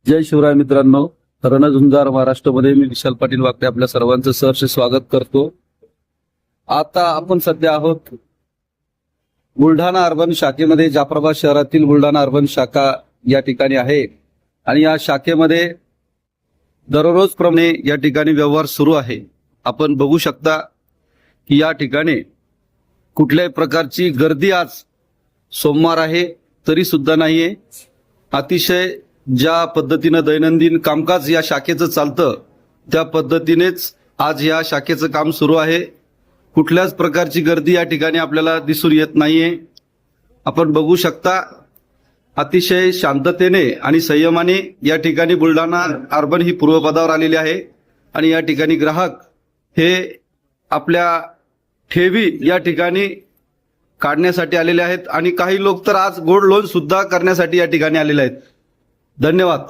जय शिवराय मित्रांनो, रणझुंजार महाराष्ट्रामध्ये मी विशाल पाटील वाकटे आपल्या सर्वांचं सहर्ष स्वागत करतो। आता आपण सध्या आहोत बुलढाणा अर्बन शाखेमध्ये। जाफराबाद शहरातील बुलढाणा अर्बन शाखा या ठिकाणी आहे आणि या शाखेमध्ये दररोज प्रमाणे या ठिकाणी व्यवहार सुरू आहे। आपण बघू शकता की या ठिकाणी कुठल्याही प्रकारची गर्दी आज सोमवार आहे तरी सुद्धा नाहीये। अतिशय ज्या पद्धतीने दैनंदिन कामकाज या शाखेचं चालतं त्या पद्धतीनेच आज या शाखेचं काम सुरू आहे। कुठल्याच प्रकारची गर्दी या ठिकाणी आपल्याला दिसून येत नाहीये। आपण बघू शकता अतिशय शांततेने आणि संयमाने या ठिकाणी बुलढाणा अर्बन ही पूर्वपदावर आलेली आहे आणि या ठिकाणी ग्राहक हे आपल्या ठेवी या ठिकाणी काढण्यासाठी आलेले आहेत आणि काही लोक तर आज गोल्ड लोन सुद्धा करण्यासाठी या ठिकाणी आलेले आहेत। धन्यवाद।